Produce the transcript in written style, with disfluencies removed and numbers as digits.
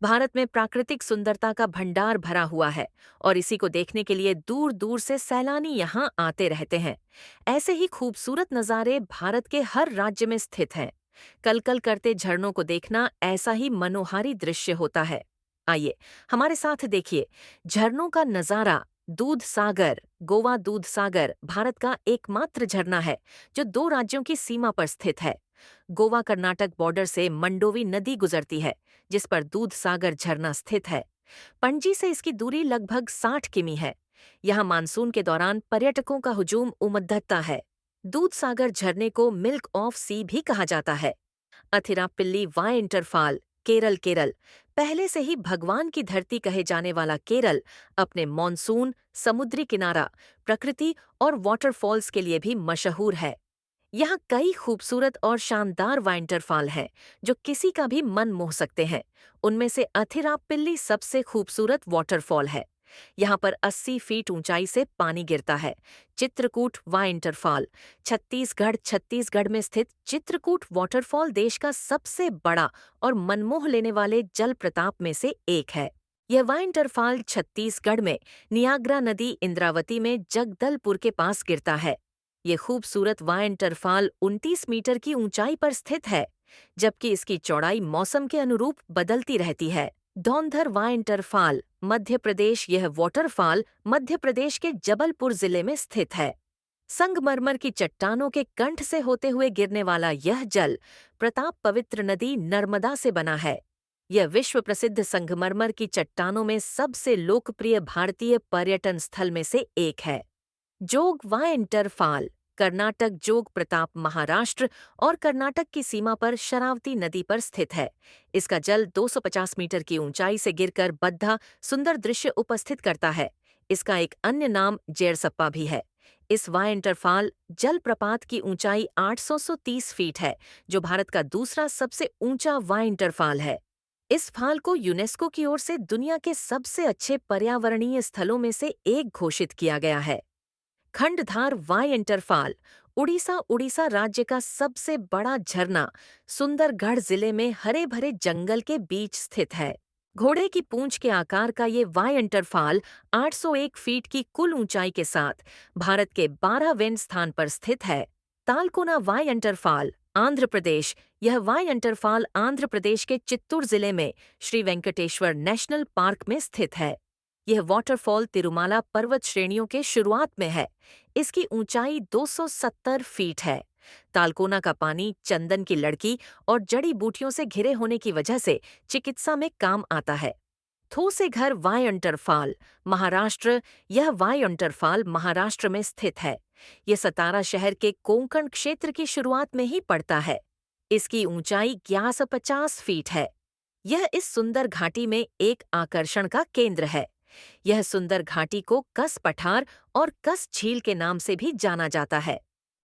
भारत में प्राकृतिक सुंदरता का भंडार भरा हुआ है और इसी को देखने के लिए दूर दूर से सैलानी यहाँ आते रहते हैं। ऐसे ही खूबसूरत नज़ारे भारत के हर राज्य में स्थित हैं। कलकल करते झरनों को देखना ऐसा ही मनोहारी दृश्य होता है। आइए हमारे साथ देखिए झरनों का नज़ारा। दूध सागर गोवा दूध सागर भारत का एकमात्र झरना है जो दो राज्यों की सीमा पर स्थित है। गोवा कर्नाटक बॉर्डर से मंडोवी नदी गुजरती है जिस पर दूध सागर झरना स्थित है। पणजी से इसकी दूरी लगभग 60 किमी है। यहाँ मानसून के दौरान पर्यटकों का हुजूम उमड़ता है। दूध सागर झरने को मिल्क ऑफ सी भी कहा जाता है। अथिरापल्ली वायंटरफॉल केरल केरल पहले से ही भगवान की धरती कहे जाने वाला केरल अपने मॉनसून, समुद्री किनारा, प्रकृति और वाटरफॉल्स के लिए भी मशहूर है। यहाँ कई खूबसूरत और शानदार वाटरफॉल हैं जो किसी का भी मन मोह सकते हैं। उनमें से अथिरापल्ली सबसे खूबसूरत वाटरफॉल है। यहाँ पर 80 फीट ऊंचाई से पानी गिरता है। चित्रकूट वाटरफॉल छत्तीसगढ़ में स्थित चित्रकूट वाटरफॉल देश का सबसे बड़ा और मनमोह लेने वाले जल प्रताप में से एक है। यह वाटरफॉल छत्तीसगढ़ में नियाग्रा नदी इंद्रावती में जगदलपुर के पास गिरता है। ये खूबसूरत वाटरफॉल 29 मीटर की ऊंचाई पर स्थित है, जबकि इसकी चौड़ाई मौसम के अनुरूप बदलती रहती है। धौंधर वाटरफॉल मध्य प्रदेश यह वाटरफॉल मध्य प्रदेश के जबलपुर जिले में स्थित है। संगमरमर की चट्टानों के कंठ से होते हुए गिरने वाला यह जल प्रताप पवित्र नदी नर्मदा से बना है। यह विश्व प्रसिद्ध संगमरमर की चट्टानों में सबसे लोकप्रिय भारतीय पर्यटन स्थल में से एक है। जोग वाटरफॉल कर्नाटक जोग प्रताप महाराष्ट्र और कर्नाटक की सीमा पर शरावती नदी पर स्थित है। इसका जल 250 मीटर की ऊंचाई से गिरकर बद्धा सुंदर दृश्य उपस्थित करता है। इसका एक अन्य नाम जेरसप्पा भी है। इस वाटरफॉल जलप्रपात की ऊंचाई 830 फीट है, जो भारत का दूसरा सबसे ऊंचा वाटरफॉल है। इस फॉल को यूनेस्को की ओर से दुनिया के सबसे अच्छे पर्यावरणीय स्थलों में से एक घोषित किया गया है। खंडधार वाटरफॉल उड़ीसा राज्य का सबसे बड़ा झरना सुंदरगढ़ जिले में हरे भरे जंगल के बीच स्थित है। घोड़े की पूंछ के आकार का ये वाटरफॉल 801 फीट की कुल ऊंचाई के साथ भारत के 12वें स्थान पर स्थित है। तालकोना वाटरफॉल आंध्र प्रदेश यह वाटरफॉल आंध्र प्रदेश के चित्तूर जिले में श्री वेंकटेश्वर नेशनल पार्क में स्थित है। यह वाटरफॉल तिरुमाला पर्वत श्रेणियों के शुरुआत में है। इसकी ऊंचाई 270 फीट है। तालकोना का पानी चंदन की लड़की और जड़ी बूटियों से घिरे होने की वजह से चिकित्सा में काम आता है। थोसेघर वाटरफॉल महाराष्ट्र यह वाटरफॉल महाराष्ट्र में स्थित है। यह सतारा शहर के कोंकण क्षेत्र की शुरुआत में ही पड़ता है। इसकी ऊंचाई 1150 फीट है। यह इस सुंदर घाटी में एक आकर्षण का केंद्र है। यह सुंदर घाटी को कस पठार और कस झील के नाम से भी जाना जाता है।